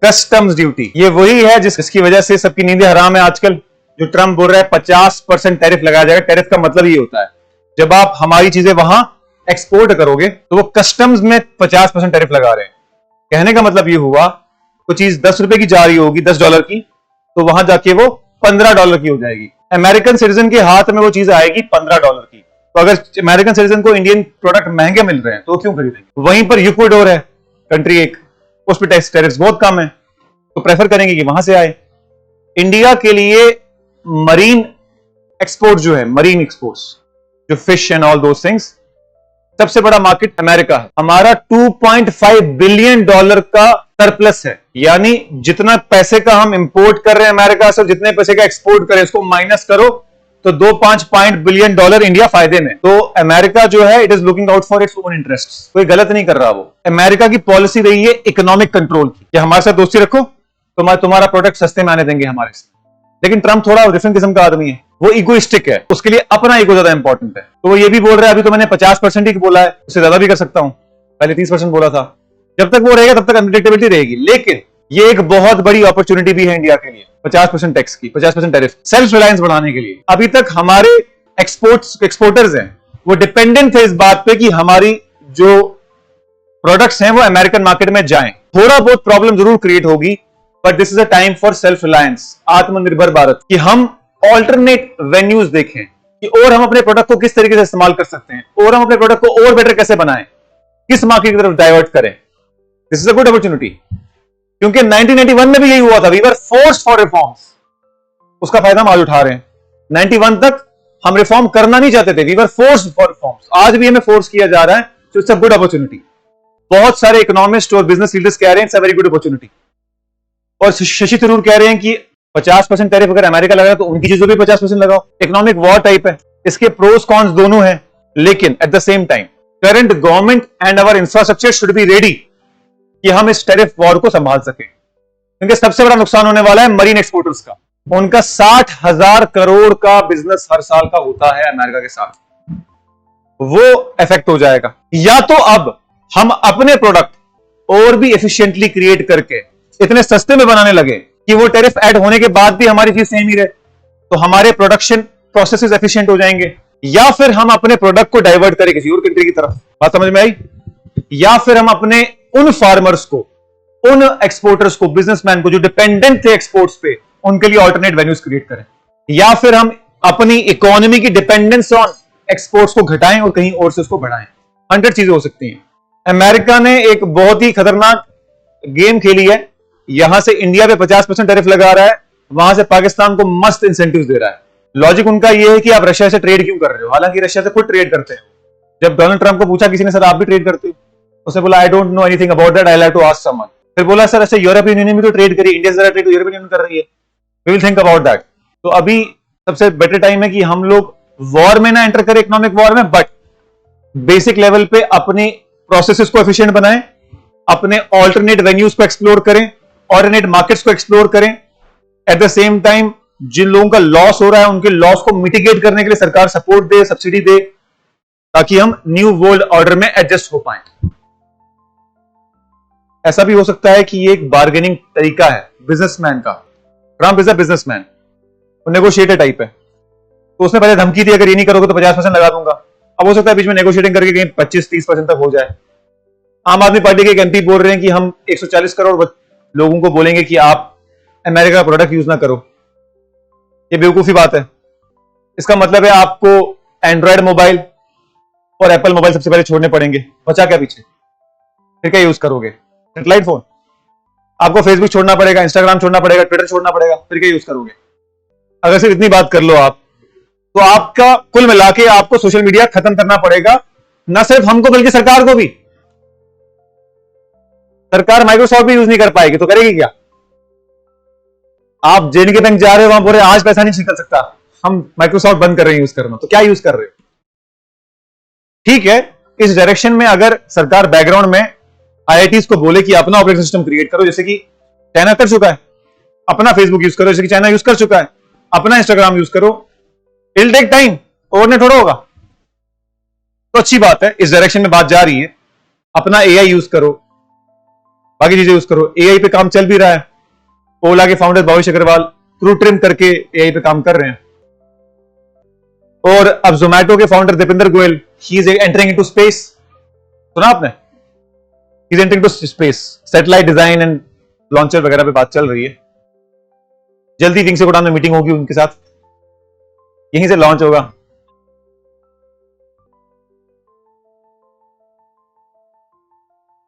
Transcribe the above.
Customs duty, ये वही है जिसकी वजह से सबकी नींदें हराम है आजकल। जो ट्रंप बोल रहा है 50% टैरिफ लगाया जाएगा। टैरिफ का मतलब ये होता है जब आप हमारी चीजें वहां एक्सपोर्ट करोगे तो वो कस्टम्स में 50% टैरिफ लगा रहे हैं। कहने का मतलब ये हुआ कोई चीज 10 रुपए की जा रही होगी, $10 की, तो वहां जाके वो $15 की हो जाएगी। अमेरिकन सिटीजन के हाथ में वो चीज आएगी $15 की। तो अगर अमेरिकन सिटीजन को इंडियन प्रोडक्ट महंगे मिल रहे हैं तो क्यों खरीदेंगे? वहीं पर इक्वाडोर है कंट्री एक, उस पर टैक्स टैरिफ्स बहुत कम है, तो प्रेफर करेंगे कि वहां से आए। इंडिया के लिए मरीन एक्सपोर्ट जो है, मरीन एक्सपोर्ट्स जो fish and all those things, सबसे बड़ा मार्केट अमेरिका है। हमारा $2.5 बिलियन का सरप्लस है, यानी जितना पैसे का हम इंपोर्ट कर रहे हैं अमेरिका से, जितने पैसे का एक्सपोर्ट करें उसको माइनस करो तो $2.5 बिलियन इंडिया फायदे में। तो अमेरिका जो है it is looking out for its own interest, कोई गलत नहीं कर रहा। वो अमेरिका की पॉलिसी रही है इकोनॉमिक कंट्रोल की, कि हमारे साथ दोस्ती रखो तो तुम्हारा प्रोडक्ट सस्ते में आने देंगे हमारे से। लेकिन ट्रंप थोड़ा डिफरेंट किस्म का आदमी है, वो इगोइस्टिक है, उसके लिए अपना ईगो ज्यादा इंपॉर्टेंट है। तो वो ये भी बोल रहा है, अभी तो मैंने 50% ही बोला है, उससे ज्यादा भी कर सकता हूं, पहले 30% बोला था। जब तक वो रहेगा तब तक अनप्रेडिक्टेबिलिटी रहेगी। लेकिन ये एक बहुत बड़ी अपॉर्चुनिटी भी है इंडिया के लिए, 50% टैक्स की, 50% टैरिफ, सेल्फ रिलायंस बढ़ाने के लिए। अभी तक हमारे एक्सपोर्टर्स हैं वो डिपेंडेंट थे इस बात पे कि हमारी जो प्रोडक्ट्स हैं वो अमेरिकन मार्केट में जाएं। थोड़ा बहुत प्रॉब्लम जरूर क्रिएट होगी, but this is a time for self reliance, आत्मनिर्भर भारत, कि हम ऑल्टरनेट वेन्यूज देखें कि और हम अपने प्रोडक्ट को किस तरीके से इस्तेमाल कर सकते हैं, और हम अपने प्रोडक्ट को और बेटर कैसे बनाएं, किस मार्केट की तरफ डाइवर्ट करें। This is a good opportunity, क्योंकि 1991 में भी यही हुआ था, we were forced for reforms, उसका फायदा हम आज उठा रहे हैं। 91 तक हम रिफॉर्म करना नहीं चाहते थे, we were forced for reforms, आज भी हमें फोर्स किया जा रहा है, तो इट्स अ गुड अपॉर्चुनिटी। बहुत सारे इकोनॉमिस्ट और बिजनेस लीडर्स कह रहे हैं it's a very good opportunity, और शशि थरूर कह रहे हैं कि 50% टैरिफ अगर अमेरिका लगाए तो उनकी चीजों भी 50% लगाओ। इकोनॉमिक वॉर टाइप है, इसके प्रोस कॉन्स दोनों हैं, लेकिन at the same time current government and our infrastructure should be ready कि हम इस टैरिफ वॉर को संभाल सकें, क्योंकि सबसे बड़ा नुकसान होने वाला है मरीन एक्सपोर्टर्स का। उनका 60,000 करोड़ का बिजनेस हर साल का होता है अमेरिका के साथ, वो इफेक्ट हो जाएगा। या तो अब हम अपने प्रोडक्ट और भी एफिशिएंटली क्रिएट करके इतने सस्ते में बनाने लगे कि वो टैरिफ ऐड होने के बाद भी हमारी चीज सेम ही रहे, तो हमारे प्रोडक्शन प्रोसेसेस एफिशिएंट हो जाएंगे। या फिर हम अपने प्रोडक्ट को डाइवर्ट करें किसी और कंट्री की तरफ, बात समझ में आई? या फिर हम अपने उन फार्मर्स को, उन एक्सपोर्टर्स को, बिजनेसमैन को जो डिपेंडेंट थे एक्सपोर्ट्स पे, उनके लिए ऑल्टरनेट वेन्यूज क्रिएट करें। या फिर हम अपनी इकोनॉमी की डिपेंडेंस ऑन एक्सपोर्ट्स को घटाएं और कहीं और से उसको बढ़ाएं। 100 चीजें हो सकती हैं। अमेरिका ने एक बहुत ही खतरनाक गेम खेली है, यहां से इंडिया पे 50% टैरिफ लगा रहा है, वहां से पाकिस्तान को मस्त इंसेंटिव्स दे रहा है। लॉजिक उनका यह है कि आप रशिया से ट्रेड क्यों कर रहे हो, हालांकि रशिया से खुद ट्रेड करते हैं। जब डोनाल्ड ट्रंप को पूछा किसी ने, सर आप भी ट्रेड करते हो, उसने बोला I don't know anything about that, I have to ask someone. फिर बोला सर ऐसे यूरोपियन यूनियन भी तो ट्रेड करी, इंडिया से ज्यादा ट्रेड यूरोपियन यूनियन कर रही है, we will think about that. तो अभी सबसे बेटर टाइम है कि हम लोग वॉर में ना एंटर करें, इकोनॉमिक वॉर में, बट बेसिक लेवल पे अपनी प्रोसेसेस को एफिशिएंट बनाएं, अपने ऑल्टरनेट वेन्यूज को एक्सप्लोर करें, ऑल्टरनेट मार्केट्स को एक्सप्लोर करें। एट द सेम टाइम जिन लोगों का लॉस हो रहा है उनके लॉस को मिटिगेट करने के लिए सरकार सपोर्ट दे, सब्सिडी दे, ताकि हम न्यू वर्ल्ड ऑर्डर में एडजस्ट हो पाए। ऐसा भी हो सकता है कि ये एक बार्गेनिंग तरीका है बिजनेसमैन का। ट्रंप इज अ बिजनेसमैन, वो नेगोशिएटर टाइप है, तो उसने पहले धमकी दी अगर ये नहीं करोगे तो 50% लगा दूंगा। अब हो सकता है बीच में नेगोशिएटिंग करके कहीं 25-30% तक हो जाए। आम आदमी पार्टी के एक एमपी बोल रहे हैं कि हम 140 करोड़ लोगों को बोलेंगे कि आप अमेरिका का प्रोडक्ट यूज ना करो। ये बेवकूफी बात है। इसका मतलब है आपको एंड्रॉयड मोबाइल और एप्पल मोबाइल सबसे पहले छोड़ने पड़ेंगे, बचा क्या पीछे, फिर क्या यूज करोगे? Satellite phone. आपको फेसबुक छोड़ना पड़ेगा, इंस्टाग्राम छोड़ना पड़ेगा, ट्विटर छोड़ना पड़ेगा, फिर क्या यूज करोगे? अगर सिर्फ इतनी बात कर लो आप, तो आपका कुल मिला के आपको सोशल मीडिया खत्म करना पड़ेगा, न सिर्फ हमको बल्कि सरकार को भी। सरकार माइक्रोसॉफ्ट भी यूज नहीं कर पाएगी तो करेगी क्या? आप जेएनके बैंक जा रहे हो, वहां बोल रहे आज पैसा नहीं निकल सकता, हम माइक्रोसॉफ्ट बंद कर रहे हैं यूज करना, तो क्या यूज कर रहे हो? ठीक है, इस डायरेक्शन में अगर सरकार बैकग्राउंड में आईआईटीज को बोले कि अपना ऑपरेटिंग सिस्टम क्रिएट करो, जैसे कि चाइना कर चुका है, अपना फेसबुक यूज करो जैसे कि चाइना यूज कर चुका है, अपना इंस्टाग्राम यूज करो, it will take time, overnight थोड़ा होगा। तो अच्छी बात है, इस डायरेक्शन में बात जा रही है। अपना एआई यूज करो, बाकी चीजें यूज करो। एआई पे काम चल भी रहा है, ओला के founder Bhavish Aggarwal crew trim करके एआई पे काम कर रहे हैं। और अब जोमैटो के founder Deepinder Goyal, he is entering into space, सुना आपने? He is entering to space, satellite design and launcher वगैरह पे बात चल रही है। जल्दी विंग से उड़ान में मीटिंग होगी उनके साथ, यहीं से लॉन्च होगा।